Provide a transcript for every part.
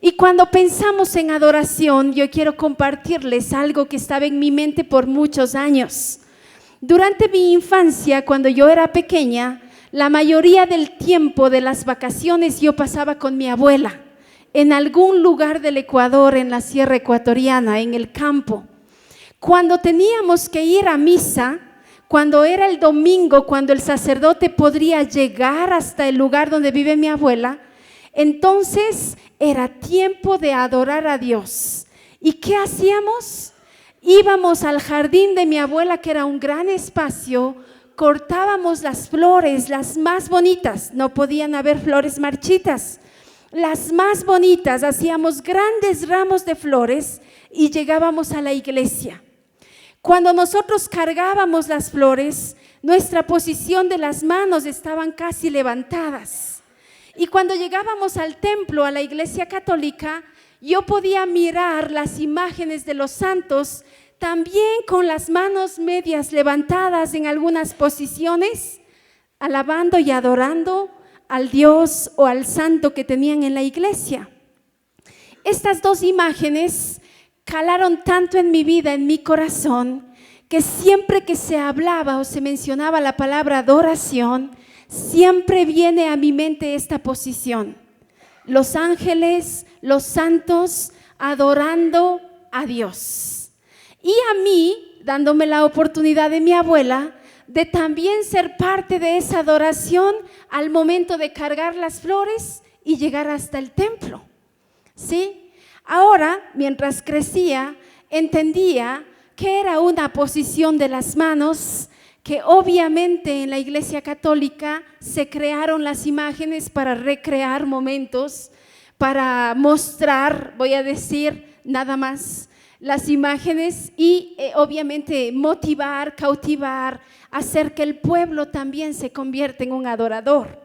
Y cuando pensamos en adoración, yo quiero compartirles algo que estaba en mi mente por muchos años. Durante mi infancia, cuando yo era pequeña, la mayoría del tiempo de las vacaciones yo pasaba con mi abuela en algún lugar del Ecuador, en la sierra ecuatoriana, en el campo. Cuando teníamos que ir a misa, cuando era el domingo, cuando el sacerdote podría llegar hasta el lugar donde vive mi abuela, entonces era tiempo de adorar a Dios. ¿Y qué hacíamos? Íbamos al jardín de mi abuela, que era un gran espacio, cortábamos las flores, las más bonitas, no podían haber flores marchitas, las más bonitas, hacíamos grandes ramos de flores y llegábamos a la iglesia. Cuando nosotros cargábamos las flores, nuestra posición de las manos estaban casi levantadas. Y cuando llegábamos al templo, a la iglesia católica, yo podía mirar las imágenes de los santos también con las manos medias levantadas en algunas posiciones, alabando y adorando al Dios o al santo que tenían en la iglesia. Estas dos imágenes calaron tanto en mi vida, en mi corazón, que siempre que se hablaba o se mencionaba la palabra adoración, siempre viene a mi mente esta posición: los ángeles, los santos adorando a Dios. Y a mí, dándome la oportunidad de mi abuela de también ser parte de esa adoración al momento de cargar las flores y llegar hasta el templo. ¿Sí? Ahora, mientras crecía, entendía que era una posición de las manos, que obviamente en la Iglesia Católica se crearon las imágenes para recrear momentos, para mostrar, voy a decir, nada más las imágenes y obviamente motivar, cautivar, hacer que el pueblo también se convierta en un adorador.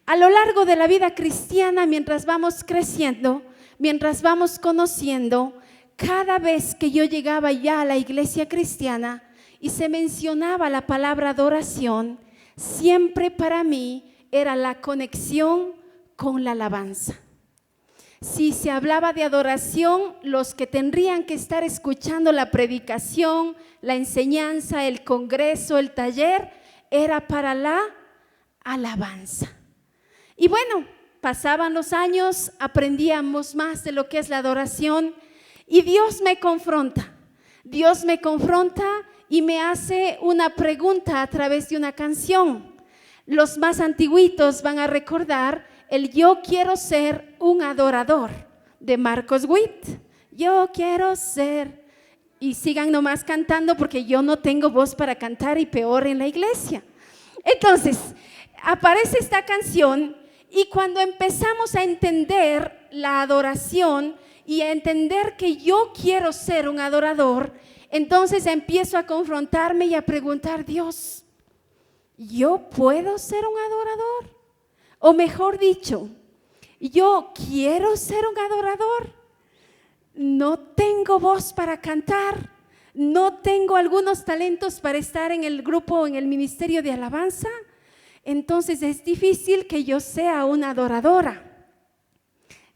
A lo largo de la vida cristiana, mientras vamos creciendo, mientras vamos conociendo, cada vez que yo llegaba ya a la iglesia cristiana y se mencionaba la palabra adoración, siempre para mí era la conexión con la alabanza. Si se hablaba de adoración, los que tendrían que estar escuchando la predicación, la enseñanza, el congreso, el taller, era para la alabanza. Y bueno, pasaban los años, aprendíamos más de lo que es la adoración y Dios me confronta y me hace una pregunta a través de una canción. Los más antiguitos van a recordar el Yo quiero ser un adorador de Marcos Witt. Yo quiero ser, y sigan nomás cantando porque yo no tengo voz para cantar y peor en la iglesia. Entonces, aparece esta canción y cuando empezamos a entender la adoración y a entender que yo quiero ser un adorador, entonces empiezo a confrontarme y a preguntar: Dios, ¿yo puedo ser un adorador? O mejor dicho, ¿yo quiero ser un adorador? No tengo voz para cantar, no tengo algunos talentos para estar en el grupo o en el ministerio de alabanza, entonces es difícil que yo sea una adoradora.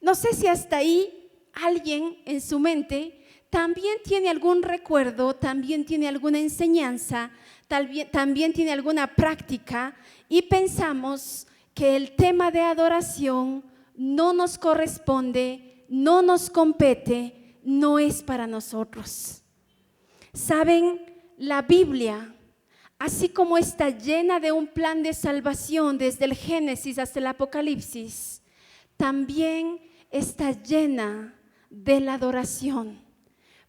No sé si hasta ahí alguien en su mente también tiene algún recuerdo, también tiene alguna enseñanza, también tiene alguna práctica y pensamos que el tema de adoración no nos corresponde, no nos compete, no es para nosotros. ¿Saben? La Biblia, así como está llena de un plan de salvación desde el Génesis hasta el Apocalipsis, también está llena de la adoración,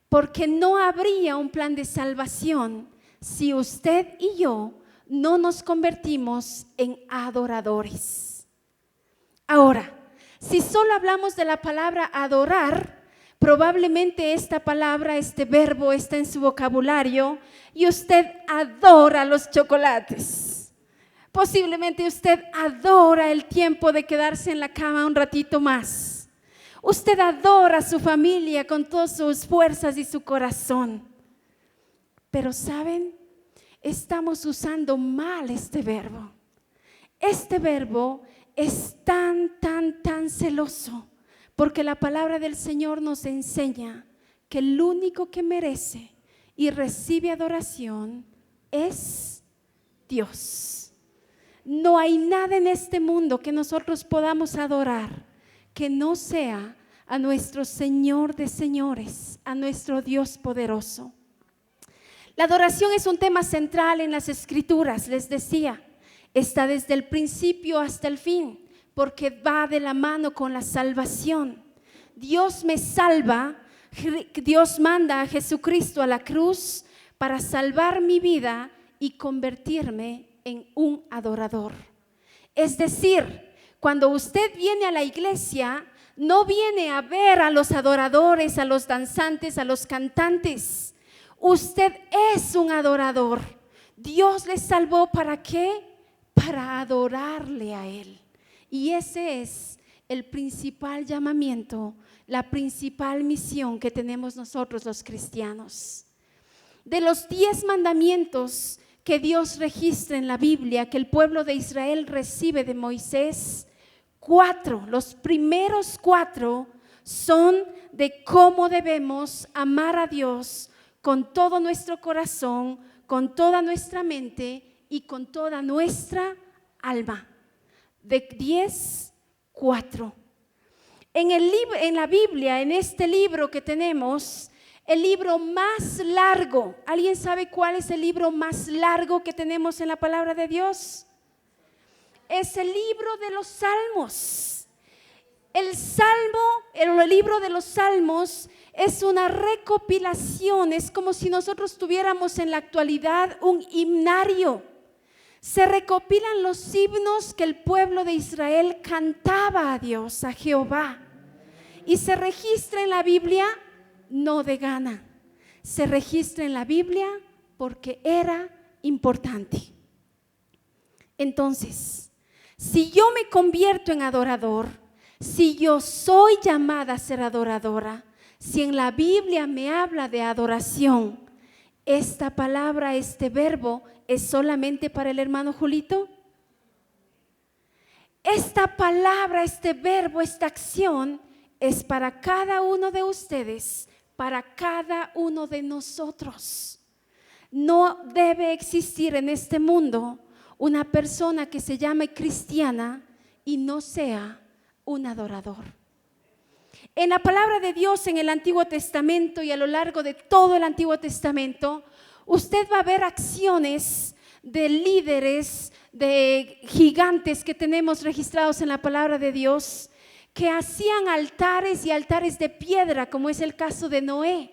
porque no habría un plan de salvación si usted y yo no nos convertimos en adoradores. Ahora, si solo hablamos de la palabra adorar, probablemente esta palabra, este verbo está en su vocabulario y usted adora los chocolates. Posiblemente usted adora el tiempo de quedarse en la cama un ratito más. Usted adora a su familia con todas sus fuerzas y su corazón. Pero ¿saben? estamos usando mal este verbo. Este verbo es tan celoso, porque la palabra del Señor nos enseña que el único que merece y recibe adoración es Dios. No hay nada en este mundo que nosotros podamos adorar que no sea a nuestro Señor de señores, a nuestro Dios poderoso. La adoración es un tema central en las Escrituras, les decía. Está desde el principio hasta el fin, porque va de la mano con la salvación. Dios me salva, Dios manda a Jesucristo a la cruz para salvar mi vida y convertirme en un adorador. Es decir, cuando usted viene a la iglesia, no viene a ver a los adoradores, a los danzantes, a los cantantes. Usted es un adorador. Dios le salvó, ¿para qué? Para adorarle a Él. Y ese es el principal llamamiento, la principal misión que tenemos nosotros los cristianos. De los 10 mandamientos que Dios registra en la Biblia, que el pueblo de Israel recibe de Moisés, 4, los primeros 4 son de cómo debemos amar a Dios con todo nuestro corazón, con toda nuestra mente y con toda nuestra alma. De 10, 4. En la Biblia, en este libro que tenemos, el libro más largo, ¿alguien sabe cuál es el libro más largo que tenemos en la palabra de Dios? Es el libro de los Salmos. El libro de los Salmos es una recopilación, es como si nosotros tuviéramos en la actualidad un himnario. Se recopilan los himnos que el pueblo de Israel cantaba a Dios, a Jehová. Y se registra en la Biblia no de gana, se registra en la Biblia porque era importante. Entonces, si yo me convierto en adorador, si yo soy llamada a ser adoradora, si en la Biblia me habla de adoración, esta palabra, este verbo, ¿es solamente para el hermano Julito? Esta palabra, este verbo, esta acción es para cada uno de ustedes, para cada uno de nosotros. No debe existir en este mundo una persona que se llame cristiana y no sea un adorador. En la palabra de Dios en el Antiguo Testamento y a lo largo de todo el Antiguo Testamento, usted va a ver acciones de líderes, de gigantes que tenemos registrados en la palabra de Dios, que hacían altares y altares de piedra, como es el caso de Noé,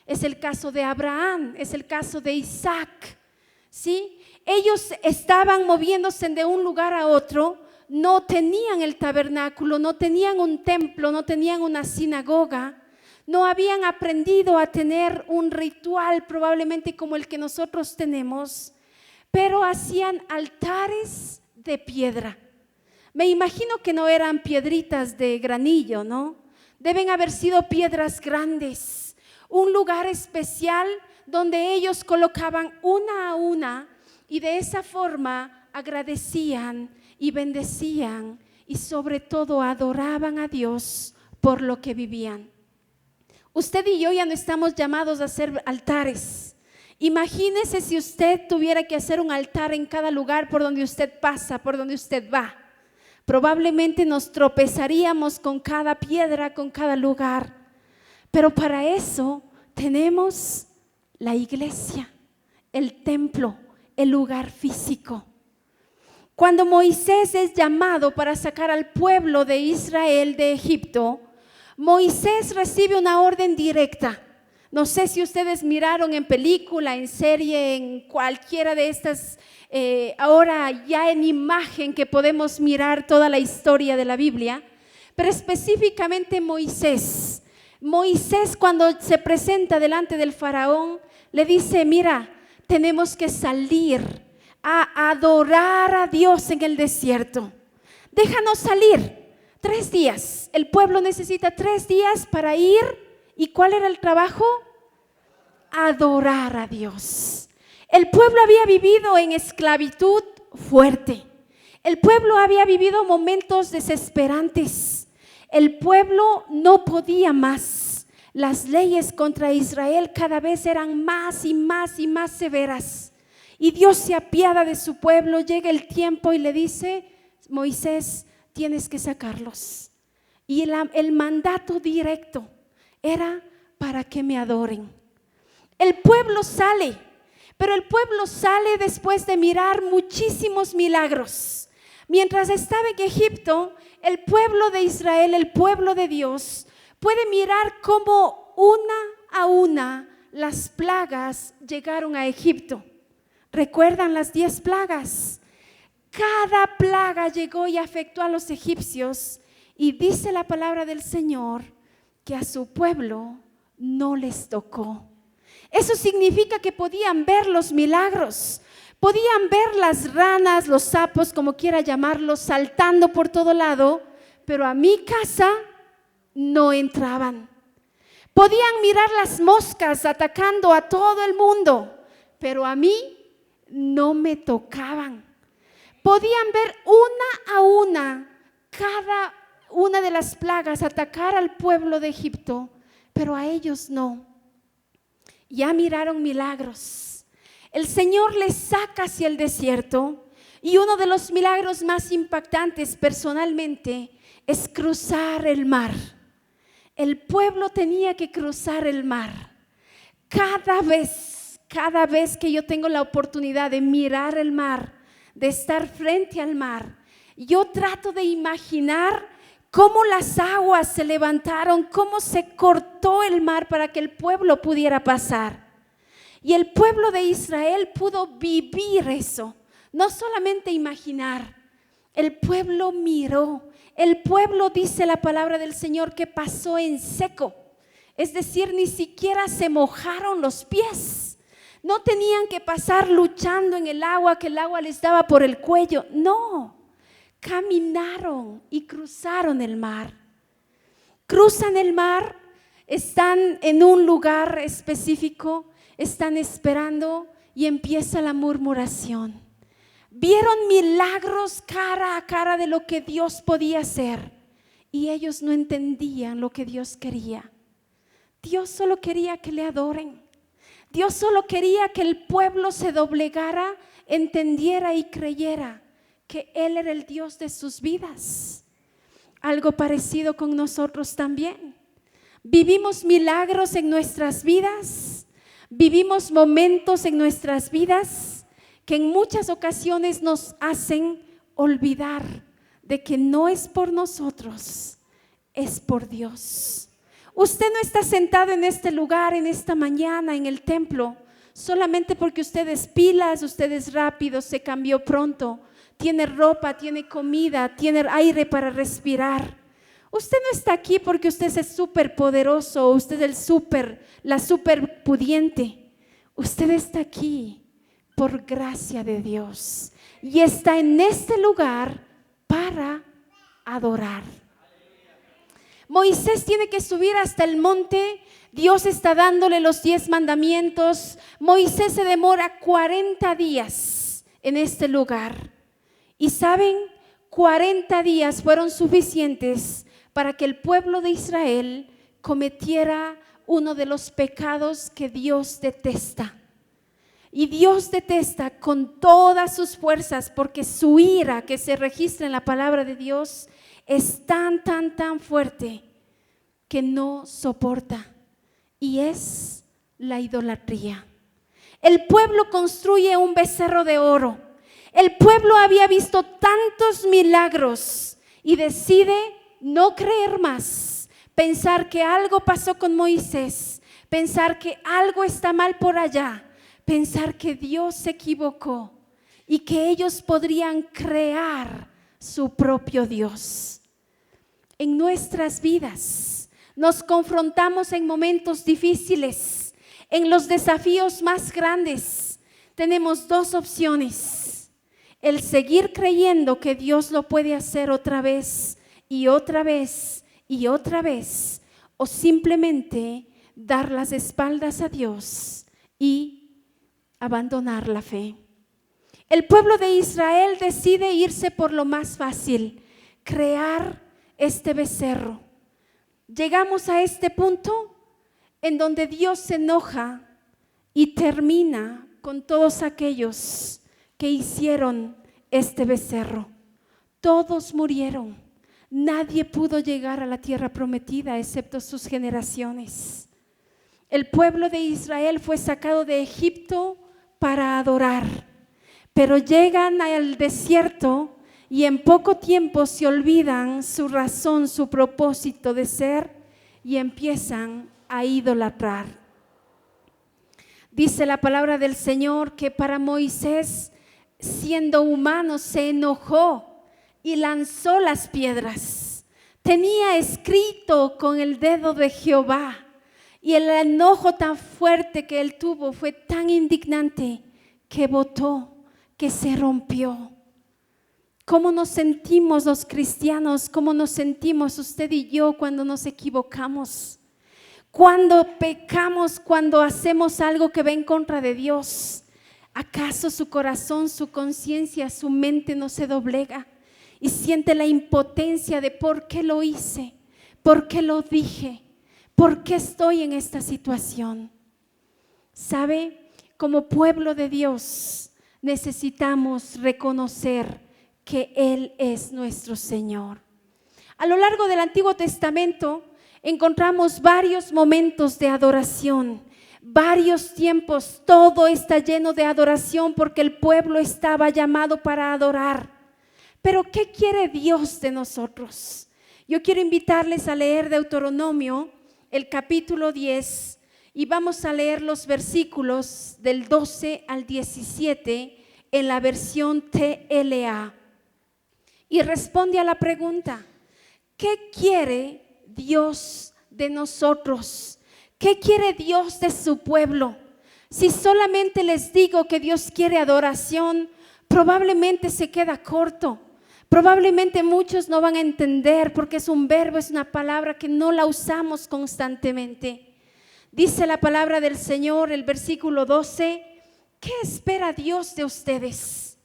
es el caso de Abraham, es el caso de Isaac, ¿sí? Ellos estaban moviéndose de un lugar a otro, no tenían el tabernáculo, no tenían un templo, no tenían una sinagoga, no habían aprendido a tener un ritual probablemente como el que nosotros tenemos, pero hacían altares de piedra. Me imagino que no eran piedritas de granillo, ¿no? Deben haber sido piedras grandes, un lugar especial donde ellos colocaban una a una y de esa forma agradecían y bendecían y sobre todo adoraban a Dios por lo que vivían. Usted y yo ya no estamos llamados a hacer altares. Imagínese si usted tuviera que hacer un altar en cada lugar por donde usted pasa, por donde usted va. Probablemente nos tropezaríamos con cada piedra, con cada lugar. Pero para eso tenemos la iglesia, el templo, el lugar físico. Cuando Moisés es llamado para sacar al pueblo de Israel de Egipto, Moisés recibe una orden directa. No sé si ustedes miraron en película, en serie, en cualquiera de estas, ahora ya en imagen que podemos mirar toda la historia de la Biblia, pero específicamente Moisés cuando se presenta delante del faraón, le dice, mira, tenemos que salir a adorar a Dios en el desierto. Déjanos salir 3 días. El pueblo necesita 3 días para ir. ¿Y cuál era el trabajo? Adorar a Dios. El pueblo había vivido en esclavitud fuerte. El pueblo había vivido momentos desesperantes. El pueblo no podía más. Las leyes contra Israel cada vez eran más y más y más severas. Y Dios se apiada de su pueblo. Llega el tiempo y le dice: Moisés, tienes que sacarlos. Y el mandato directo era para que me adoren. El pueblo sale, pero el pueblo sale después de mirar muchísimos milagros. Mientras estaba en Egipto, el pueblo de Israel, el pueblo de Dios, puede mirar cómo una a una las plagas llegaron a Egipto. ¿Recuerdan las 10 plagas? Cada plaga llegó y afectó a los egipcios, y dice la palabra del Señor que a su pueblo no les tocó. Eso significa que podían ver los milagros, podían ver las ranas, los sapos, como quiera llamarlos, saltando por todo lado, pero a mi casa no entraban. Podían mirar las moscas atacando a todo el mundo, pero a mí no me tocaban. Podían ver una a una cada una de las plagas atacar al pueblo de Egipto, pero a ellos no. Ya miraron milagros. El Señor les saca hacia el desierto, y uno de los milagros más impactantes personalmente es cruzar el mar. El pueblo tenía que cruzar el mar. Cada vez que yo tengo la oportunidad de mirar el mar, de estar frente al mar, yo trato de imaginar cómo las aguas se levantaron, cómo se cortó el mar para que el pueblo pudiera pasar. Y el pueblo de Israel pudo vivir eso, no solamente imaginar. El pueblo miró. El pueblo, dice la palabra del Señor, que pasó en seco. Es decir, ni siquiera se mojaron los pies. No tenían que pasar luchando en el agua, que el agua les daba por el cuello. No, caminaron y cruzaron el mar. Cruzan el mar, están en un lugar específico, están esperando y empieza la murmuración. Vieron milagros cara a cara de lo que Dios podía hacer, y ellos no entendían lo que Dios quería. Dios solo quería que le adoren. Dios solo quería que el pueblo se doblegara, entendiera y creyera que Él era el Dios de sus vidas. Algo parecido con nosotros también. Vivimos milagros en nuestras vidas, vivimos momentos en nuestras vidas que en muchas ocasiones nos hacen olvidar de que no es por nosotros, es por Dios. Usted no está sentado en este lugar, en esta mañana, en el templo, solamente porque usted es pilas, usted es rápido, se cambió pronto, tiene ropa, tiene comida, tiene aire para respirar. Usted no está aquí porque usted es súper poderoso, usted es la súper pudiente. Usted está aquí por gracia de Dios y está en este lugar para adorar. Moisés tiene que subir hasta el monte. Dios está dándole los 10 mandamientos. Moisés se demora 40 días en este lugar. Y saben, 40 días fueron suficientes para que el pueblo de Israel cometiera uno de los pecados que Dios detesta. Y Dios detesta con todas sus fuerzas, porque su ira que se registra en la palabra de Dios es tan fuerte que no soporta, y es la idolatría. El pueblo construye un becerro de oro. El pueblo había visto tantos milagros y decide no creer más, pensar que algo pasó con Moisés, pensar que algo está mal por allá, pensar que Dios se equivocó y que ellos podrían crear su propio Dios. En nuestras vidas nos confrontamos en momentos difíciles, en los desafíos más grandes. Tenemos 2 opciones: el seguir creyendo que Dios lo puede hacer otra vez y otra vez y otra vez, o simplemente dar las espaldas a Dios y abandonar la fe. El pueblo de Israel decide irse por lo más fácil, crear este becerro. Llegamos a este punto en donde Dios se enoja y termina con todos aquellos que hicieron este becerro. Todos murieron. Nadie pudo llegar a la tierra prometida excepto sus generaciones. El pueblo de Israel fue sacado de Egipto para adorar, pero llegan al desierto y en poco tiempo se olvidan su razón, su propósito de ser y empiezan a idolatrar. Dice la palabra del Señor que para Moisés, siendo humano, se enojó y lanzó las piedras. Tenía escrito con el dedo de Jehová, y el enojo tan fuerte que él tuvo fue tan indignante que botó, que se rompió. ¿Cómo nos sentimos los cristianos? ¿Cómo nos sentimos usted y yo cuando nos equivocamos? Cuando pecamos, cuando hacemos algo que va en contra de Dios. ¿Acaso su corazón, su conciencia, su mente no se doblega y siente la impotencia de por qué lo hice, por qué lo dije, por qué estoy en esta situación? ¿Sabe? Como pueblo de Dios necesitamos reconocer que Él es nuestro Señor. A lo largo del Antiguo Testamento encontramos varios momentos de adoración, varios tiempos. Todo está lleno de adoración porque el pueblo estaba llamado para adorar. Pero ¿qué quiere Dios de nosotros? Yo quiero invitarles a leer Deuteronomio, el capítulo 10, y vamos a leer los versículos del 12 al 17 en la versión TLA. Y responde a la pregunta: ¿qué quiere Dios de nosotros? ¿Qué quiere Dios de su pueblo? Si solamente les digo que Dios quiere adoración, probablemente se queda corto. Probablemente muchos no van a entender porque es un verbo, es una palabra que no la usamos constantemente. Dice la palabra del Señor, el versículo 12, ¿qué espera Dios de ustedes?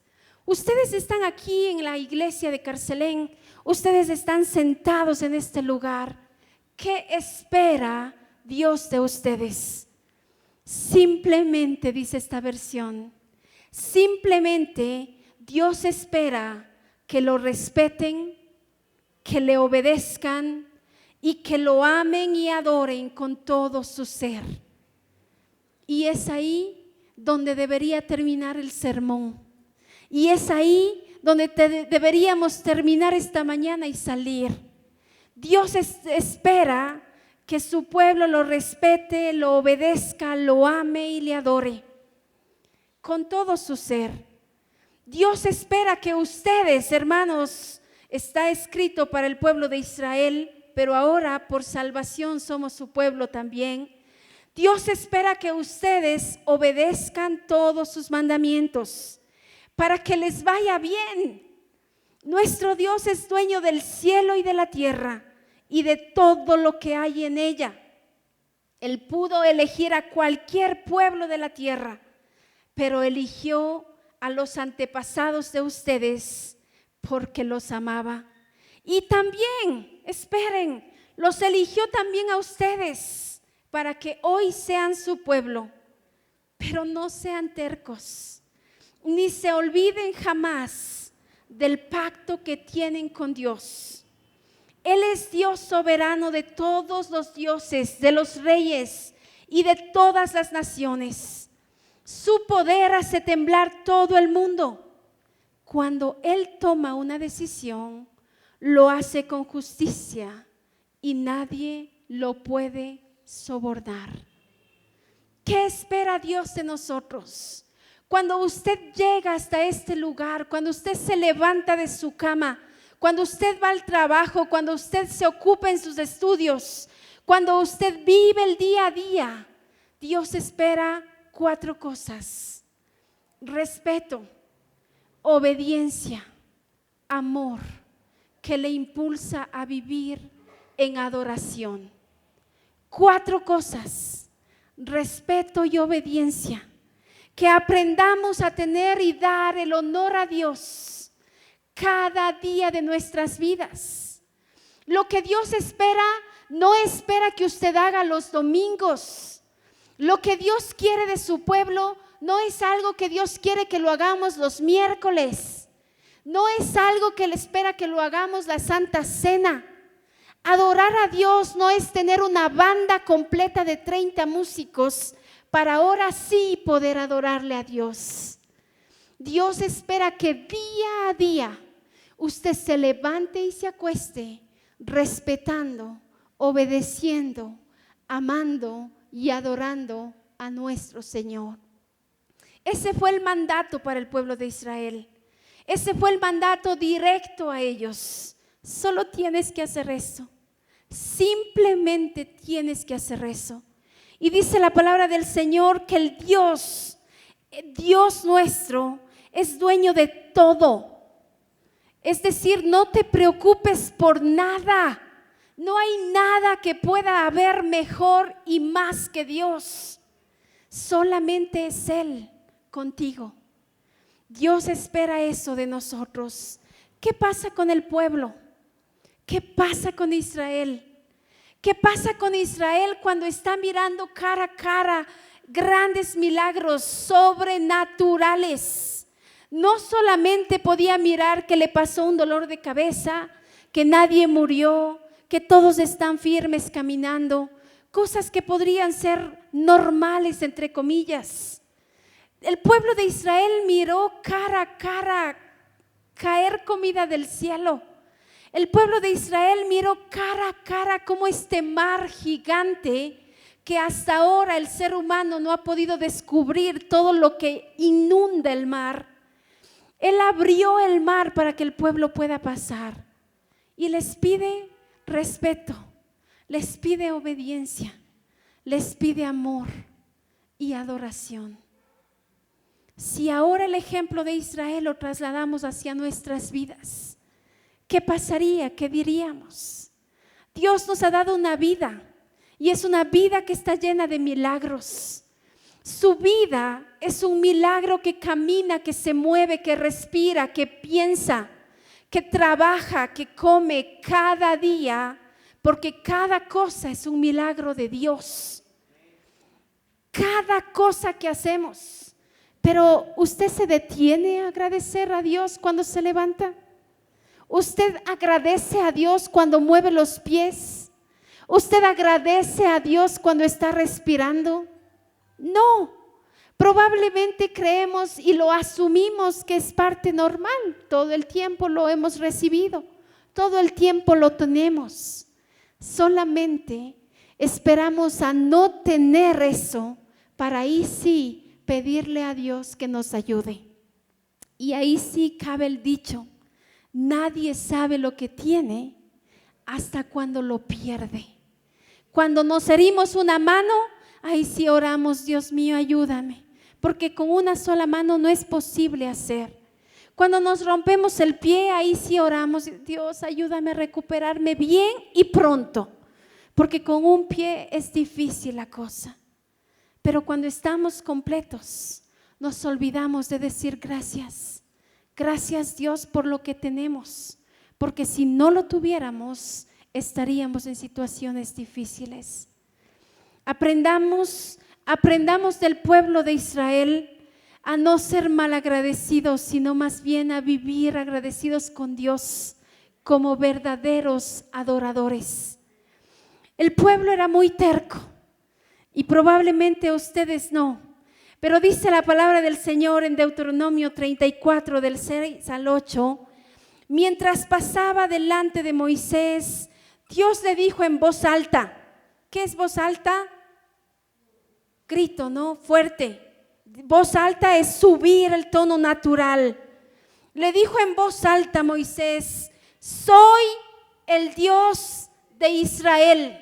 Ustedes están aquí en la iglesia de Carcelén, ustedes están sentados en este lugar. ¿Qué espera Dios de ustedes? Simplemente, dice esta versión, simplemente Dios espera que lo respeten, que le obedezcan y que lo amen y adoren con todo su ser. Y es ahí donde debería terminar el sermón. Y es ahí donde deberíamos terminar esta mañana y salir. Dios espera que su pueblo lo respete, lo obedezca, lo ame y le adore con todo su ser. Dios espera que ustedes, hermanos, está escrito para el pueblo de Israel, pero ahora por salvación somos su pueblo también. Dios espera que ustedes obedezcan todos sus mandamientos para que les vaya bien. Nuestro Dios es dueño del cielo y de la tierra y de todo lo que hay en ella. Él pudo elegir a cualquier pueblo de la tierra, pero eligió a los antepasados de ustedes porque los amaba. Y también, esperen, los eligió también a ustedes para que hoy sean su pueblo. Pero no sean tercos, ni se olviden jamás del pacto que tienen con Dios. Él es Dios soberano de todos los dioses, de los reyes y de todas las naciones. Su poder hace temblar todo el mundo. Cuando Él toma una decisión, lo hace con justicia y nadie lo puede sobornar. ¿Qué espera Dios de nosotros? Cuando usted llega hasta este lugar, cuando usted se levanta de su cama, cuando usted va al trabajo, cuando usted se ocupa en sus estudios, cuando usted vive el día a día, Dios espera 4 cosas: respeto, obediencia, amor, que le impulsa a vivir en adoración. 4 cosas: respeto y obediencia, que aprendamos a tener y dar el honor a Dios cada día de nuestras vidas. Lo que Dios espera, no espera que usted haga los domingos. Lo que Dios quiere de su pueblo no es algo que Dios quiere que lo hagamos los miércoles. No es algo que Él espera que lo hagamos la Santa Cena. Adorar a Dios no es tener una banda completa de 30 músicos para ahora sí poder adorarle a Dios. Dios espera que día a día usted se levante y se acueste respetando, obedeciendo, amando y adorando a nuestro Señor. Ese fue el mandato para el pueblo de Israel. Ese fue el mandato directo a ellos. Solo tienes que hacer eso. Simplemente tienes que hacer eso. Y dice la palabra del Señor que el Dios nuestro, es dueño de todo. Es decir, no te preocupes por nada. No hay nada que pueda haber mejor y más que Dios. Solamente es Él contigo. Dios espera eso de nosotros. ¿Qué pasa con el pueblo? ¿Qué pasa con Israel? ¿Qué pasa con Israel cuando está mirando cara a cara grandes milagros sobrenaturales? No solamente podía mirar que le pasó un dolor de cabeza, que nadie murió, que todos están firmes caminando, cosas que podrían ser normales, entre comillas. El pueblo de Israel miró cara a cara caer comida del cielo. El pueblo de Israel miró cara a cara como este mar gigante que hasta ahora el ser humano no ha podido descubrir todo lo que inunda el mar. Él abrió el mar para que el pueblo pueda pasar y les pide respeto, les pide obediencia, les pide amor y adoración. Si ahora el ejemplo de Israel lo trasladamos hacia nuestras vidas, ¿qué pasaría? ¿Qué diríamos? Dios nos ha dado una vida y es una vida que está llena de milagros. Su vida es un milagro que camina, que se mueve, que respira, que piensa, que trabaja, que come cada día, porque cada cosa es un milagro de Dios. Cada cosa que hacemos. Pero ¿usted se detiene a agradecer a Dios cuando se levanta? ¿Usted agradece a Dios cuando mueve los pies? ¿Usted agradece a Dios cuando está respirando? No, probablemente creemos y lo asumimos que es parte normal. Todo el tiempo lo hemos recibido, todo el tiempo lo tenemos. Solamente esperamos a no tener eso para ahí sí pedirle a Dios que nos ayude. Y ahí sí cabe el dicho: nadie sabe lo que tiene hasta cuando lo pierde. Cuando nos herimos una mano, ahí sí oramos: Dios mío, ayúdame, porque con una sola mano no es posible hacer. Cuando nos rompemos el pie, ahí sí oramos: Dios, ayúdame a recuperarme bien y pronto, porque con un pie es difícil la cosa. Pero cuando estamos completos, nos olvidamos de decir gracias. Gracias, Dios, por lo que tenemos, porque si no lo tuviéramos, estaríamos en situaciones difíciles. Aprendamos del pueblo de Israel a no ser malagradecidos, sino más bien a vivir agradecidos con Dios como verdaderos adoradores. El pueblo era muy terco y probablemente ustedes no, pero dice la palabra del Señor en Deuteronomio 34 del 6 al 8: mientras pasaba delante de Moisés, Dios le dijo en voz alta. ¿Qué es voz alta? Grito, ¿no? Fuerte. Voz alta es subir el tono natural. Le dijo en voz alta a Moisés: soy el Dios de Israel.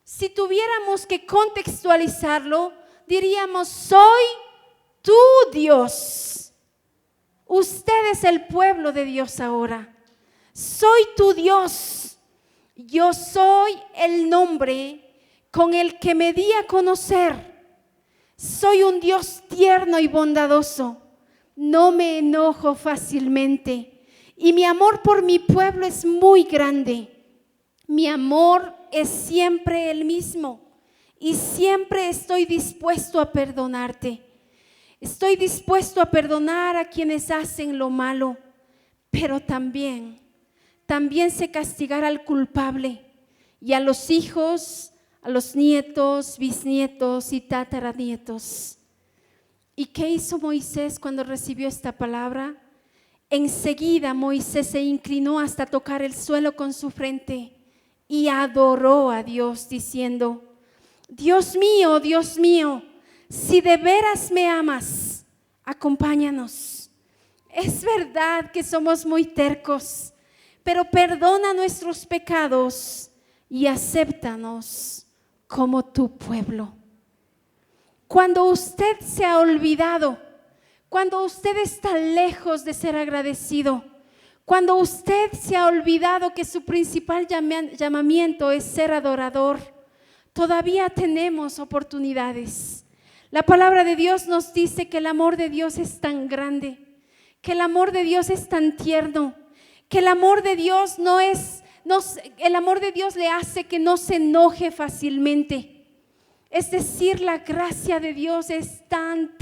Si tuviéramos que contextualizarlo, diríamos: soy tu Dios. Usted es el pueblo de Dios ahora. Soy tu Dios. Yo soy el nombre con el que me di a conocer. Soy un Dios tierno y bondadoso. No me enojo fácilmente. Y mi amor por mi pueblo es muy grande. Mi amor es siempre el mismo. Y siempre estoy dispuesto a perdonarte. Estoy dispuesto a perdonar a quienes hacen lo malo. Pero también sé castigar al culpable y a los hijos, a los nietos, bisnietos y tataranietos. ¿Y qué hizo Moisés cuando recibió esta palabra? Enseguida Moisés se inclinó hasta tocar el suelo con su frente y adoró a Dios diciendo: Dios mío, si de veras me amas, acompáñanos. Es verdad que somos muy tercos, pero perdona nuestros pecados y acéptanos como tu pueblo. Cuando usted se ha olvidado, cuando usted está lejos de ser agradecido, cuando usted se ha olvidado que su principal llamamiento es ser adorador, todavía tenemos oportunidades. La palabra de Dios nos dice que el amor de Dios es tan grande, que el amor de Dios es tan tierno, que el amor de Dios el amor de Dios le hace que no se enoje fácilmente. Es decir, la gracia de Dios es tan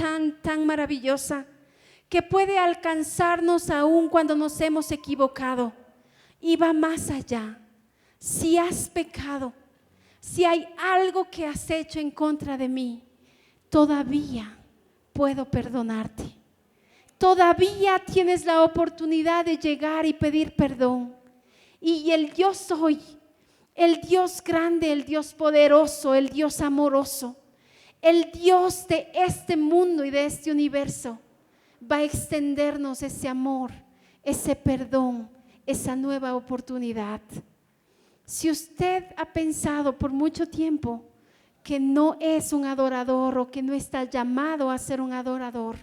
maravillosa que puede alcanzarnos aún cuando nos hemos equivocado. Y va más allá. Si has pecado, si hay algo que has hecho en contra de mí, todavía puedo perdonarte. Todavía tienes la oportunidad de llegar y pedir perdón. Y el yo soy, el Dios grande, el Dios poderoso, el Dios amoroso, el Dios de este mundo y de este universo, va a extendernos ese amor, ese perdón, esa nueva oportunidad. Si usted ha pensado por mucho tiempo que no es un adorador o que no está llamado a ser un adorador,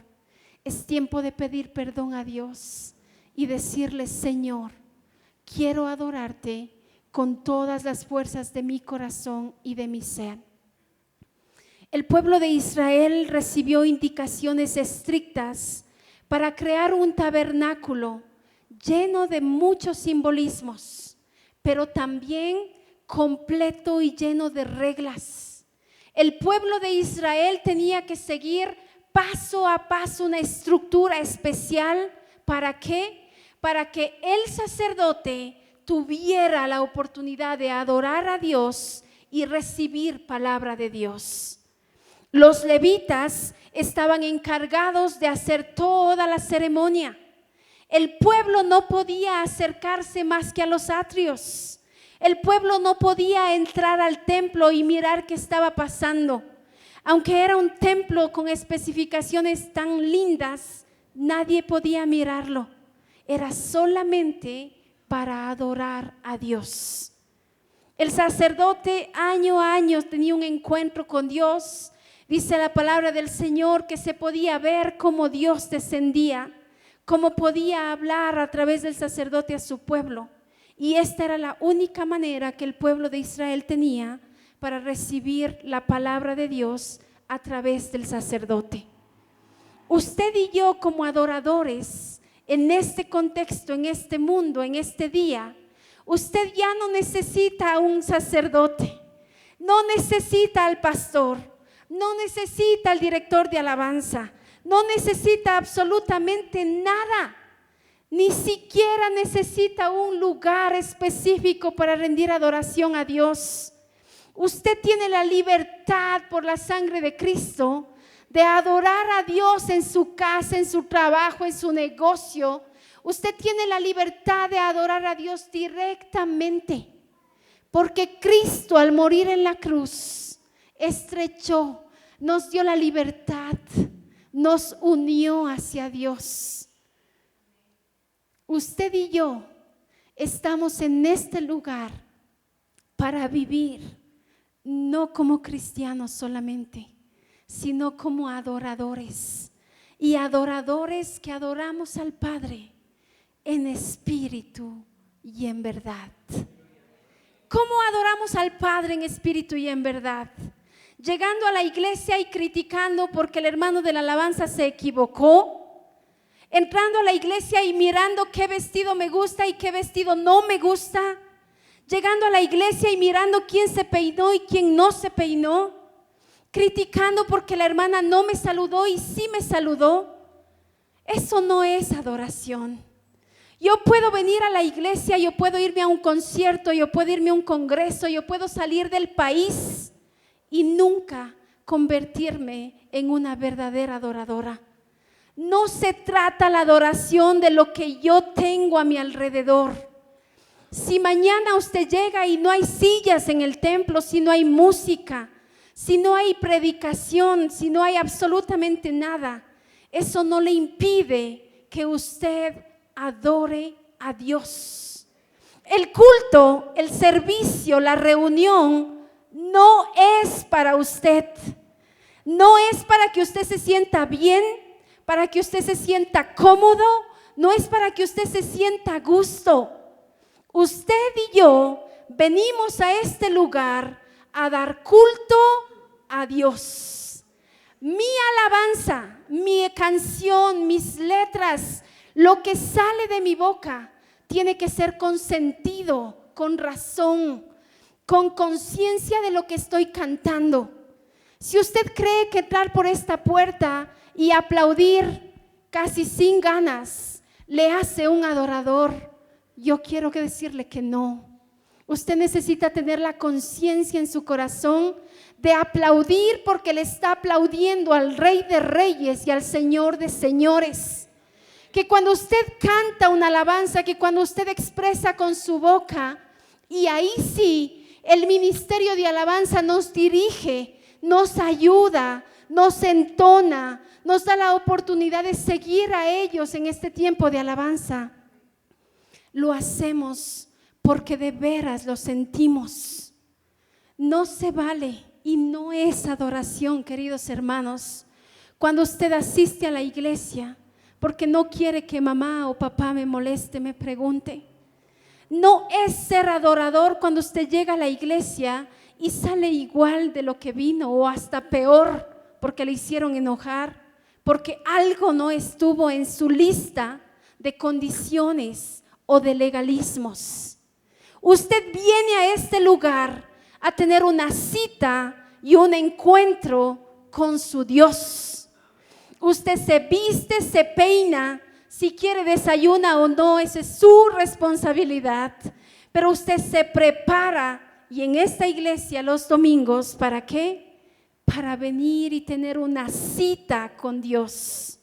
es tiempo de pedir perdón a Dios y decirle: Señor, quiero adorarte con todas las fuerzas de mi corazón y de mi ser. El pueblo de Israel recibió indicaciones estrictas para crear un tabernáculo lleno de muchos simbolismos, pero también completo y lleno de reglas. El pueblo de Israel tenía que seguir paso a paso una estructura especial. ¿Para qué? Para que el sacerdote tuviera la oportunidad de adorar a Dios y recibir palabra de Dios. Los levitas estaban encargados de hacer toda la ceremonia. El pueblo no podía acercarse más que a los atrios. El pueblo no podía entrar al templo y mirar qué estaba pasando. Aunque era un templo con especificaciones tan lindas, nadie podía mirarlo. Era solamente para adorar a Dios. El sacerdote año a año tenía un encuentro con Dios. Dice la palabra del Señor que se podía ver cómo Dios descendía, cómo podía hablar a través del sacerdote a su pueblo. Y esta era la única manera que el pueblo de Israel tenía para recibir la palabra de Dios a través del sacerdote. Usted y yo, como adoradores, en este contexto, en este mundo, en este día, usted ya no necesita a un sacerdote, no necesita al pastor, no necesita al director de alabanza, no necesita absolutamente nada, ni siquiera necesita un lugar específico para rendir adoración a Dios. Usted tiene la libertad por la sangre de Cristo de adorar a Dios en su casa, en su trabajo, en su negocio. Usted tiene la libertad de adorar a Dios directamente, porque Cristo, al morir en la cruz, estrechó, nos dio la libertad, nos unió hacia Dios. Usted y yo estamos en este lugar para vivir, no como cristianos solamente, sino como adoradores, y adoradores que adoramos al Padre en espíritu y en verdad. ¿Cómo adoramos al Padre en espíritu y en verdad? llegando a la iglesia y criticando porque el hermano de la alabanza se equivocó, entrando a la iglesia y mirando qué vestido me gusta y qué vestido no me gusta, llegando a la iglesia y mirando quién se peinó y quién no se peinó, criticando porque la hermana no me saludó y sí me saludó. Eso no es adoración. Yo puedo venir a la iglesia, yo puedo irme a un concierto, yo puedo irme a un congreso, yo puedo salir del país y nunca convertirme en una verdadera adoradora. No se trata la adoración de lo que yo tengo a mi alrededor. Si mañana usted llega y no hay sillas en el templo, si no hay música, si no hay predicación, si no hay absolutamente nada, eso no le impide que usted adore a Dios. El culto, el servicio, la reunión no es para usted. No es para que usted se sienta bien, para que usted se sienta cómodo, no es para que usted se sienta a gusto. Usted y yo venimos a este lugar a dar culto a Dios. Mi alabanza, mi canción, mis letras, lo que sale de mi boca tiene que ser con sentido, con razón, con conciencia de lo que estoy cantando. Si usted cree que entrar por esta puerta y aplaudir casi sin ganas le hace un adorador, yo quiero decirle que no. Usted necesita tener la conciencia en su corazón de aplaudir porque le está aplaudiendo al Rey de Reyes y al Señor de Señores. Que cuando usted canta una alabanza, que cuando usted expresa con su boca, y ahí sí, el ministerio de alabanza nos dirige, nos ayuda, nos entona, nos da la oportunidad de seguir a ellos en este tiempo de alabanza. Lo hacemos porque de veras lo sentimos. No se vale y no es adoración, queridos hermanos, cuando usted asiste a la iglesia porque no quiere que mamá o papá me moleste, me pregunte. No es ser adorador cuando usted llega a la iglesia y sale igual de lo que vino o hasta peor porque le hicieron enojar, porque algo no estuvo en su lista de condiciones o de legalismos. Usted viene a este lugar a tener una cita y un encuentro con su Dios. Usted se viste, se peina, si quiere desayuna o no, esa es su responsabilidad. Pero usted se prepara y en esta iglesia los domingos, ¿para qué? Para venir y tener una cita con Dios.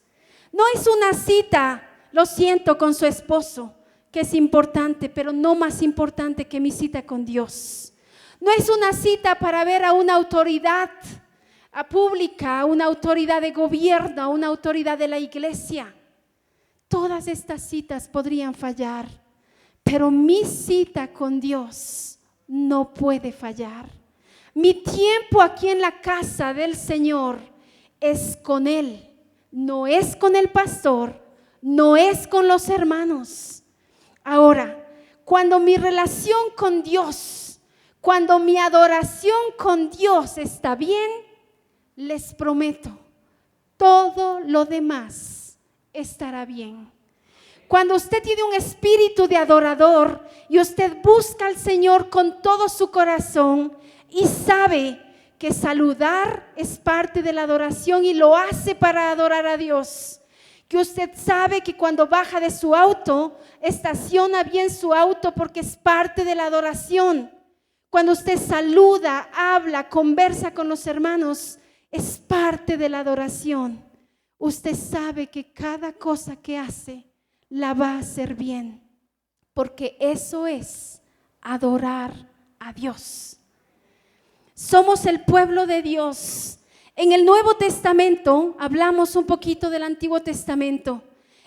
No es una cita, lo siento, con su esposo, que es importante, pero no más importante que mi cita con Dios. No es una cita para ver a una autoridad pública, a una autoridad de gobierno, a una autoridad de la iglesia. Todas estas citas podrían fallar, pero mi cita con Dios no puede fallar. Mi tiempo aquí en la casa del Señor es con Él, no es con el pastor, no es con los hermanos. Ahora, cuando mi relación con Dios, cuando mi adoración con Dios está bien, les prometo, todo lo demás estará bien. Cuando usted tiene un espíritu de adorador y usted busca al Señor con todo su corazón y sabe que saludar es parte de la adoración y lo hace para adorar a Dios, que usted sabe que cuando baja de su auto, estaciona bien su auto porque es parte de la adoración. Cuando usted saluda, habla, conversa con los hermanos, es parte de la adoración. Usted sabe que cada cosa que hace la va a hacer bien, porque eso es adorar a Dios. Somos el pueblo de Dios. En el Nuevo Testamento, hablamos un poquito del Antiguo Testamento.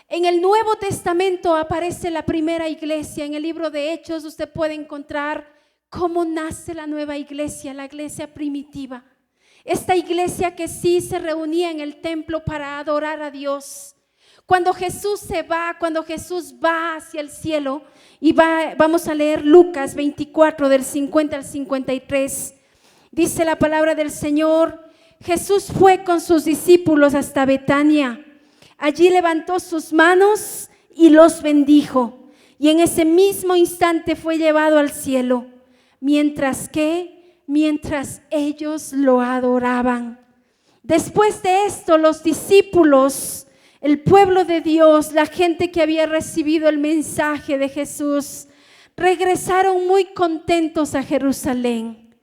En el Nuevo Testamento aparece la primera iglesia. En el libro de Hechos usted puede encontrar cómo nace la nueva iglesia, la iglesia primitiva. Esta iglesia que sí se reunía en el templo para adorar a Dios. Cuando Jesús se va, cuando Jesús va hacia el cielo, y vamos a leer Lucas 24 del 50 al 53. Dice la palabra del Señor, Jesús fue con sus discípulos hasta Betania. Allí levantó sus manos y los bendijo. Y en ese mismo instante fue llevado al cielo. Mientras ellos lo adoraban. Después de esto, los discípulos, el pueblo de Dios, la gente que había recibido el mensaje de Jesús, regresaron muy contentos a Jerusalén.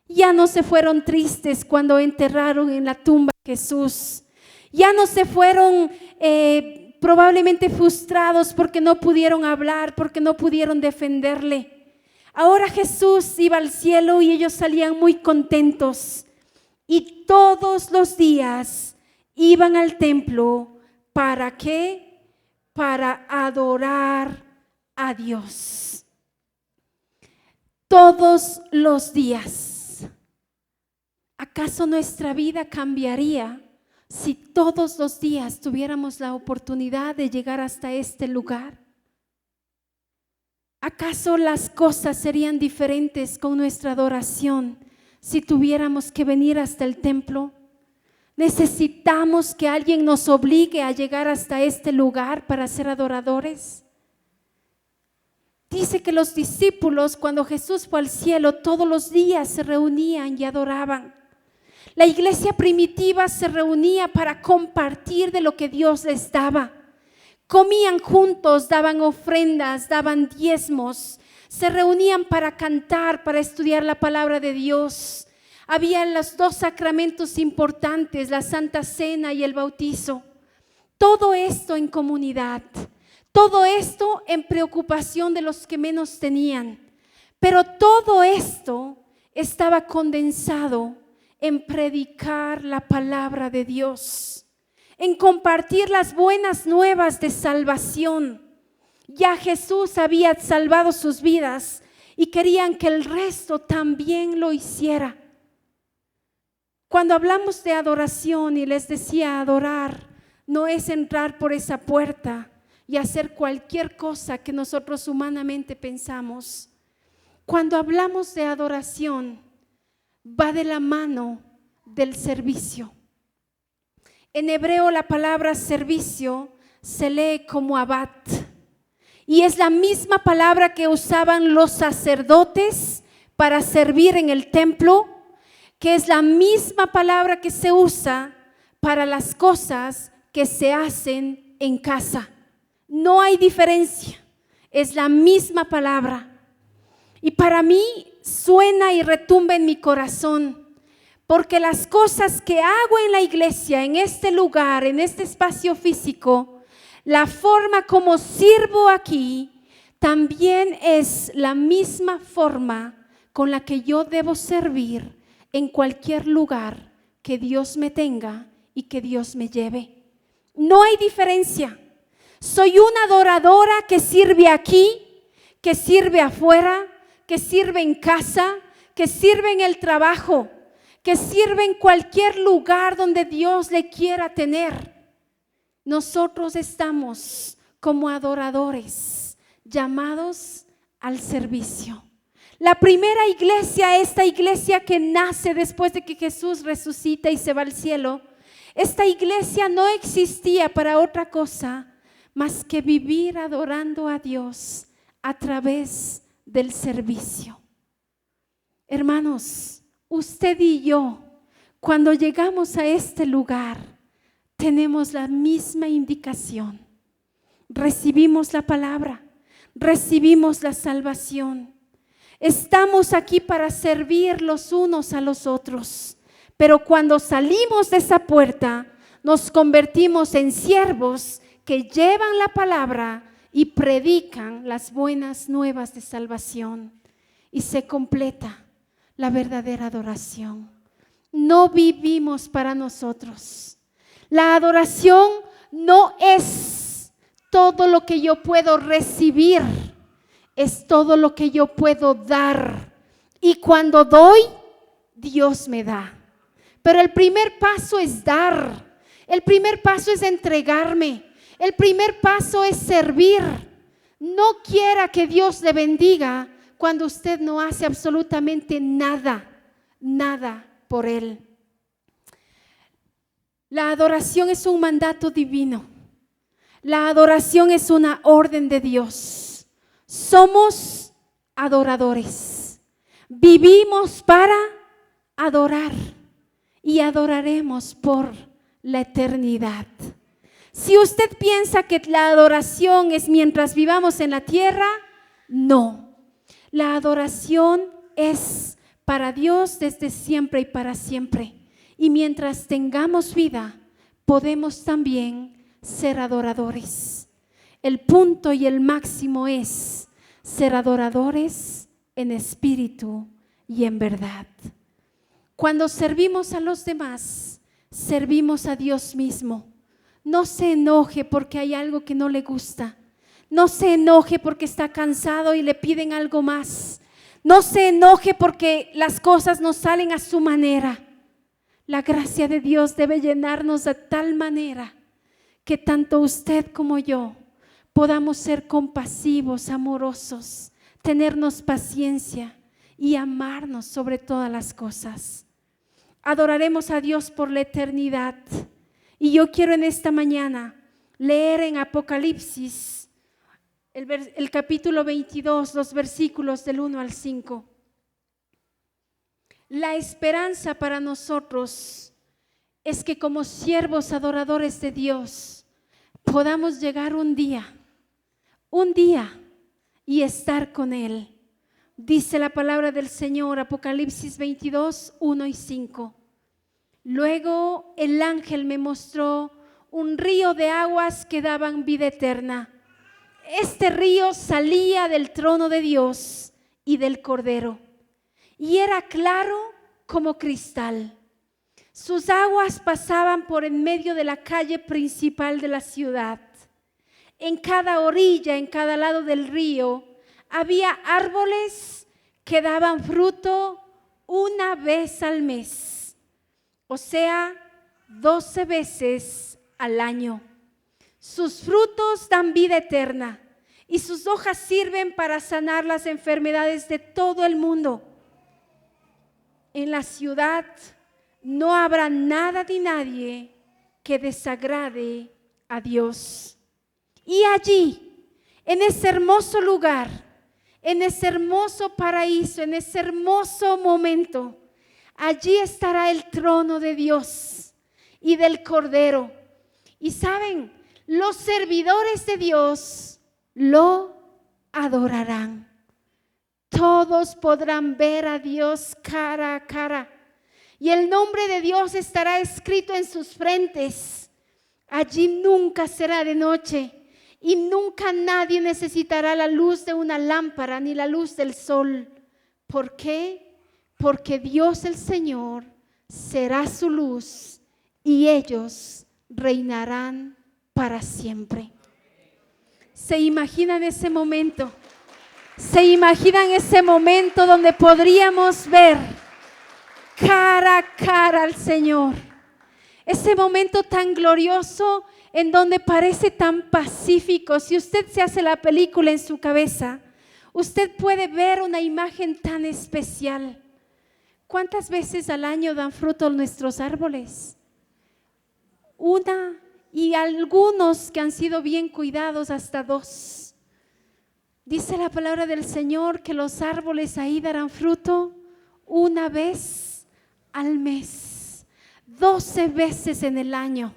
Ya no se fueron tristes cuando enterraron en la tumba a Jesús. Ya no se fueron probablemente frustrados porque no pudieron hablar, porque no pudieron defenderle. Ahora Jesús iba al cielo y ellos salían muy contentos. Y todos los días iban al templo. ¿Para qué? Para adorar a Dios. Todos los días. ¿Acaso nuestra vida cambiaría si todos los días tuviéramos la oportunidad de llegar hasta este lugar? ¿Acaso las cosas serían diferentes con nuestra adoración si tuviéramos que venir hasta el templo? ¿Necesitamos que alguien nos obligue a llegar hasta este lugar para ser adoradores? Dice que los discípulos, cuando Jesús fue al cielo, todos los días se reunían y adoraban. La iglesia primitiva se reunía para compartir de lo que Dios les daba. Comían juntos, daban ofrendas, daban diezmos, se reunían para cantar, para estudiar la palabra de Dios. Había los dos sacramentos importantes, la Santa Cena y el bautizo. Todo esto en comunidad, todo esto en preocupación de los que menos tenían. Pero todo esto estaba condensado en predicar la palabra de Dios, en compartir las buenas nuevas de salvación. Ya Jesús había salvado sus vidas y querían que el resto también lo hiciera. Cuando hablamos de adoración, y les decía, adorar no es entrar por esa puerta y hacer cualquier cosa que nosotros humanamente pensamos. Cuando hablamos de adoración, va de la mano del servicio. En hebreo la palabra servicio se lee como abad y es la misma palabra que usaban los sacerdotes para servir en el templo, que es la misma palabra que se usa para las cosas que se hacen en casa. No hay diferencia, es la misma palabra. Y para mí suena y retumba en mi corazón, porque las cosas que hago en la iglesia, en este lugar, en este espacio físico, la forma como sirvo aquí, también es la misma forma con la que yo debo servir en cualquier lugar que Dios me tenga y que Dios me lleve. No hay diferencia. Soy una adoradora que sirve aquí, que sirve afuera, que sirve en casa, que sirve en el trabajo, que sirve en cualquier lugar donde Dios le quiera tener. Nosotros estamos como adoradores, llamados al servicio. La primera iglesia, esta iglesia que nace después de que Jesús resucita y se va al cielo, esta iglesia no existía para otra cosa más que vivir adorando a Dios a través del servicio. Hermanos, usted y yo, cuando llegamos a este lugar, tenemos la misma indicación. Recibimos la palabra, recibimos la salvación. Estamos aquí para servir los unos a los otros, pero cuando salimos de esa puerta, nos convertimos en siervos que llevan la palabra y predican las buenas nuevas de salvación, y se completa la verdadera adoración. No vivimos para nosotros. La adoración no es todo lo que yo puedo recibir, es todo lo que yo puedo dar. Y cuando doy, Dios me da. Pero el primer paso es dar. El primer paso es entregarme. El primer paso es servir. No quiera que Dios le bendiga cuando usted no hace absolutamente nada. nada por Él. La adoración es un mandato divino. La adoración es una orden de Dios. Somos adoradores. Vivimos para adorar y adoraremos por la eternidad. Si usted piensa que la adoración es mientras vivamos en la tierra, no. La adoración es para Dios desde siempre y para siempre. Y mientras tengamos vida, podemos también ser adoradores. El punto y el máximo es ser adoradores en espíritu y en verdad. Cuando servimos a los demás, servimos a Dios mismo. No se enoje porque hay algo que no le gusta. No se enoje porque está cansado y le piden algo más. No se enoje porque las cosas no salen a su manera. La gracia de Dios debe llenarnos de tal manera que tanto usted como yo podamos ser compasivos, amorosos, tenernos paciencia y amarnos sobre todas las cosas. Adoraremos a Dios por la eternidad. Y yo quiero en esta mañana leer en Apocalipsis el capítulo 22, los versículos del 1 al 5. La esperanza para nosotros es que como siervos adoradores de Dios podamos llegar un día y estar con Él. Dice la palabra del Señor, Apocalipsis 22, 1 y 5. Luego el ángel me mostró un río de aguas que daban vida eterna. Este río salía del trono de Dios y del Cordero, y era claro como cristal. Sus aguas pasaban por en medio de la calle principal de la ciudad. En cada orilla, en cada lado del río, había árboles que daban fruto una vez al mes, o sea, 12 veces al año. Sus frutos dan vida eterna y sus hojas sirven para sanar las enfermedades de todo el mundo. En la ciudad no habrá nada ni nadie que desagrade a Dios. Y allí, en ese hermoso lugar, en ese hermoso paraíso, en ese hermoso momento, allí estará el trono de Dios y del Cordero. Y saben, los servidores de Dios lo adorarán. Todos podrán ver a Dios cara a cara. Y el nombre de Dios estará escrito en sus frentes. Allí nunca será de noche. Y nunca nadie necesitará la luz de una lámpara ni la luz del sol. ¿Por qué? Porque Dios el Señor será su luz y ellos reinarán para siempre. ¿Se imaginan ese momento? ¿Se imaginan ese momento donde podríamos ver cara a cara al Señor? Ese momento tan glorioso en donde parece tan pacífico. Si usted se hace la película en su cabeza, usted puede ver una imagen tan especial. ¿Cuántas veces al año dan fruto nuestros árboles? Una, y algunos que han sido bien cuidados hasta 2. Dice la palabra del Señor que los árboles ahí darán fruto una vez al mes, 12 veces en el año.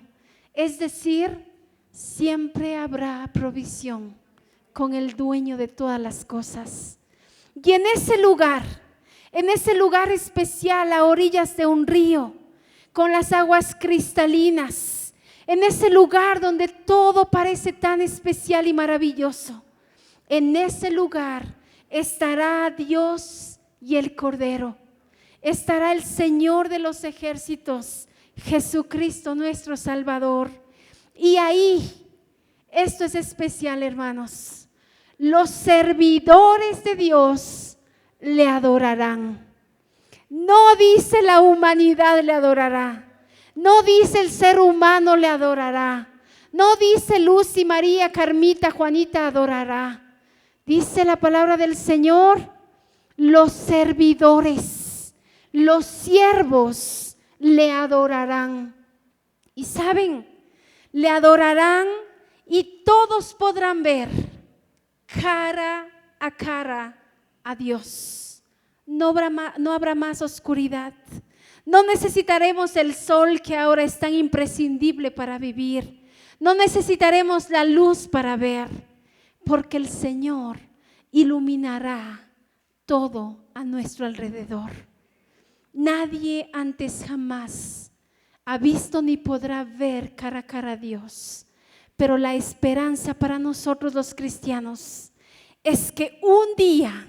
Es decir, siempre habrá provisión con el dueño de todas las cosas. Y en ese lugar especial a orillas de un río, con las aguas cristalinas, en ese lugar donde todo parece tan especial y maravilloso, en ese lugar estará Dios y el Cordero. Estará el Señor de los ejércitos, Jesucristo nuestro Salvador. Y ahí, esto es especial, hermanos, los servidores de Dios le adorarán. No dice la humanidad le adorará, no dice el ser humano le adorará, no dice Lucy, María, Carmita, Juanita adorará. Dice la palabra del Señor, los servidores los siervos le adorarán. Y saben, le adorarán y todos podrán ver cara a cara a Dios. No habrá más oscuridad. No necesitaremos el sol que ahora es tan imprescindible para vivir. No necesitaremos la luz para ver, porque el Señor iluminará todo a nuestro alrededor. Nadie antes jamás ha visto ni podrá ver cara a cara a Dios. Pero la esperanza para nosotros los cristianos es que un día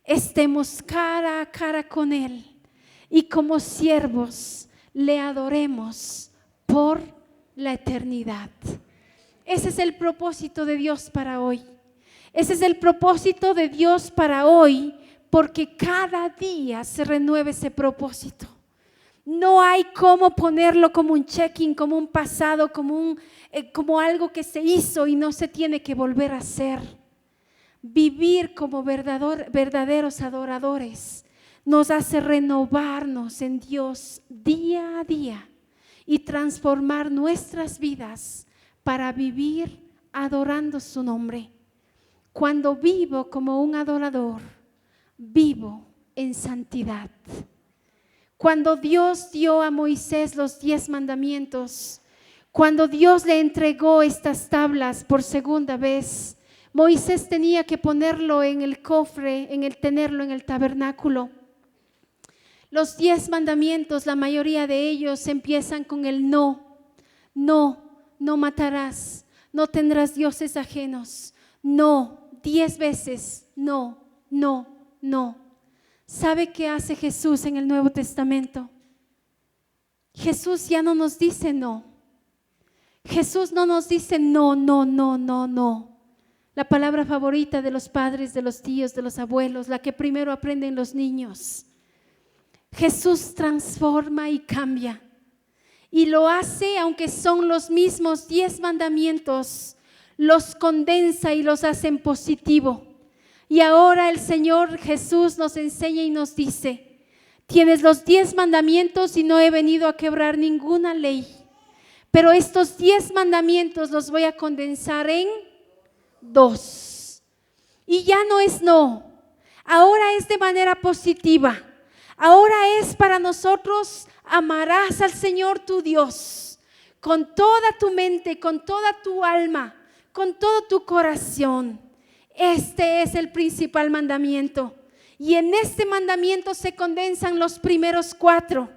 estemos cara a cara con Él y como siervos le adoremos por la eternidad. Ese es el propósito de Dios para hoy. Ese es el propósito de Dios para hoy, porque cada día se renueva ese propósito. No hay cómo ponerlo como un check-in, como un pasado, como algo que se hizo y no se tiene que volver a hacer. Vivir como verdaderos adoradores nos hace renovarnos en Dios día a día y transformar nuestras vidas para vivir adorando su nombre. Cuando vivo como un adorador, vivo en santidad. Cuando Dios dio a Moisés los 10 mandamientos, cuando Dios le entregó estas tablas por segunda vez, Moisés tenía que ponerlo en el cofre, tenerlo en el tabernáculo. Los 10 mandamientos, la mayoría de ellos empiezan con el no. No matarás, no tendrás dioses ajenos. No, 10 veces, no. ¿Sabe qué hace Jesús en el Nuevo Testamento? Jesús ya no nos dice no. Jesús no nos dice no. La palabra favorita de los padres, de los tíos, de los abuelos, la que primero aprenden los niños. Jesús transforma y cambia. Y lo hace aunque son los mismos 10 mandamientos, los condensa y los hace en positivo. Y ahora el Señor Jesús nos enseña y nos dice: tienes los 10 mandamientos y no he venido a quebrar ninguna ley. Pero estos 10 mandamientos los voy a condensar en 2. Y ya no es no, ahora es de manera positiva. Ahora es para nosotros: amarás al Señor tu Dios con toda tu mente, con toda tu alma, con todo tu corazón. Este es el principal mandamiento. Y en este mandamiento se condensan los primeros 4.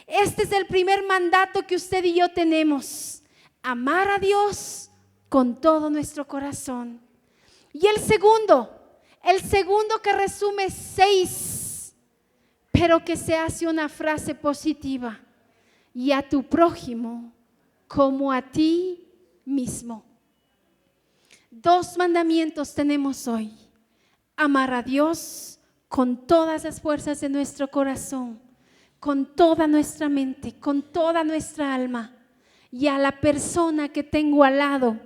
Este es el primer mandato que usted y yo tenemos: amar a Dios con todo nuestro corazón. Y el segundo que resume 6, pero que se hace una frase positiva: y a tu prójimo como a ti mismo. 2 mandamientos tenemos hoy: amar a Dios con todas las fuerzas de nuestro corazón, con toda nuestra mente, con toda nuestra alma, y a la persona que tengo al lado,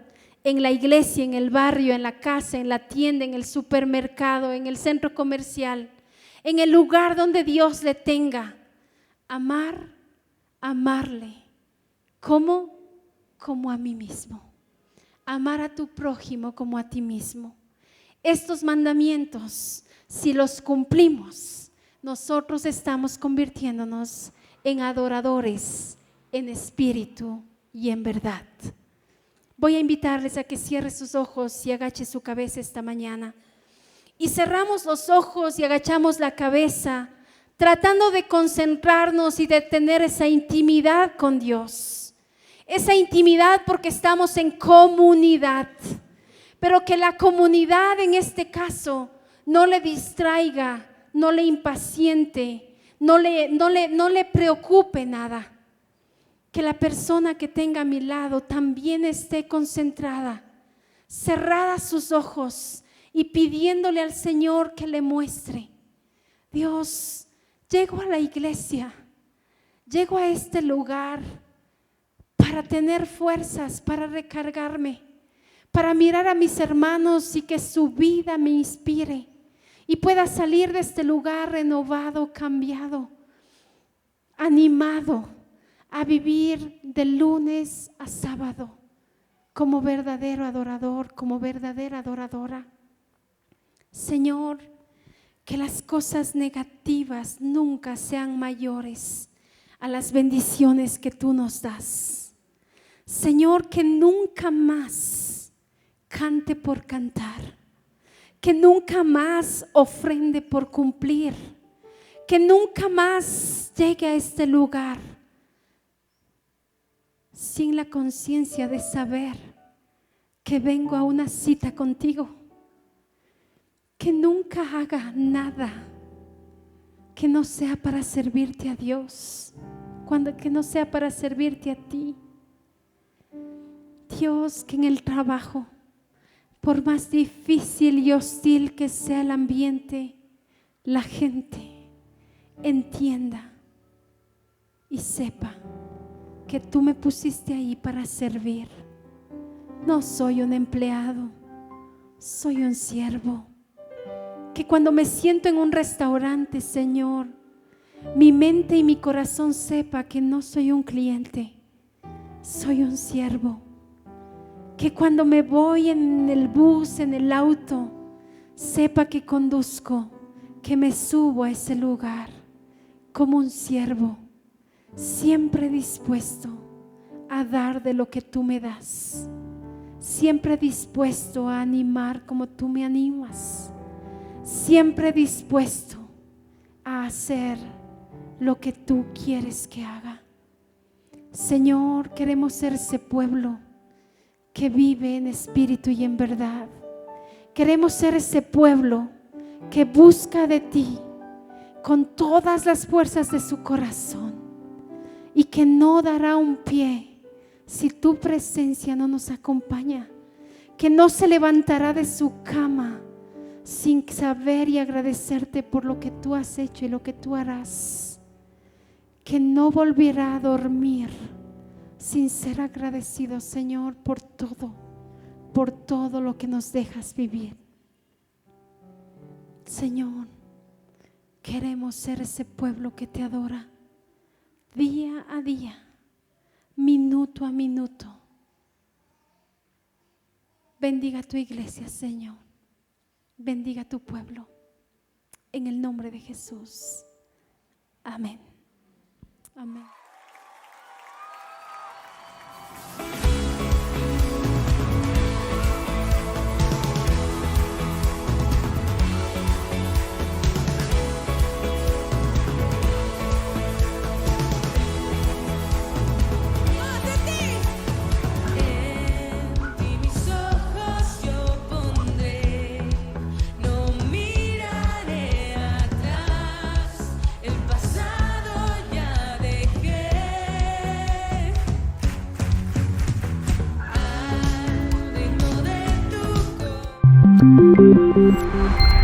en la iglesia, en el barrio, en la casa, en la tienda, en el supermercado, en el centro comercial, en el lugar donde Dios le tenga. Amarle. ¿Cómo? Como a mí mismo. Amar a tu prójimo como a ti mismo. Estos mandamientos, si los cumplimos, nosotros estamos convirtiéndonos en adoradores en espíritu y en verdad. Voy a invitarles a que cierre sus ojos y agache su cabeza esta mañana. Y cerramos los ojos y agachamos la cabeza, tratando de concentrarnos y de tener esa intimidad con Dios. Esa intimidad porque estamos en comunidad, pero que la comunidad en este caso no le distraiga, no le impaciente, no le preocupe nada. Que la persona que tenga a mi lado también esté concentrada, cerrada sus ojos y pidiéndole al Señor que le muestre: Dios, llego a la iglesia, llego a este lugar para tener fuerzas, para recargarme, para mirar a mis hermanos y que su vida me inspire y pueda salir de este lugar renovado, cambiado. animado a vivir de lunes a sábado como verdadero adorador, como verdadera adoradora. Señor, que las cosas negativas nunca sean mayores a las bendiciones que tú nos das. Señor, que nunca más cante por cantar, que nunca más ofrende por cumplir, que nunca más llegue a este lugar sin la conciencia de saber que vengo a una cita contigo. Que nunca haga nada que no sea para servirte a Dios, que no sea para servirte a ti. Dios, que en el trabajo, por más difícil y hostil que sea el ambiente, la gente entienda y sepa que tú me pusiste ahí para servir. No soy un empleado, soy un siervo. Que cuando me siento en un restaurante, Señor, mi mente y mi corazón sepa que no soy un cliente, soy un siervo. Que cuando me voy en el bus, en el auto, sepa que conduzco, que me subo a ese lugar como un siervo, siempre dispuesto a dar de lo que tú me das, siempre dispuesto a animar como tú me animas, siempre dispuesto a hacer lo que tú quieres que haga. Señor, queremos ser ese pueblo que vive en espíritu y en verdad. Queremos ser ese pueblo que busca de ti con todas las fuerzas de su corazón y que no dará un pie si tu presencia no nos acompaña, que no se levantará de su cama sin saber y agradecerte por lo que tú has hecho y lo que tú harás, que no volverá a dormir sin ser agradecido, Señor, por todo lo que nos dejas vivir. Señor, queremos ser ese pueblo que te adora día a día, minuto a minuto. Bendiga tu iglesia, Señor. Bendiga tu pueblo. En el nombre de Jesús. Amén. Amén. Thank you.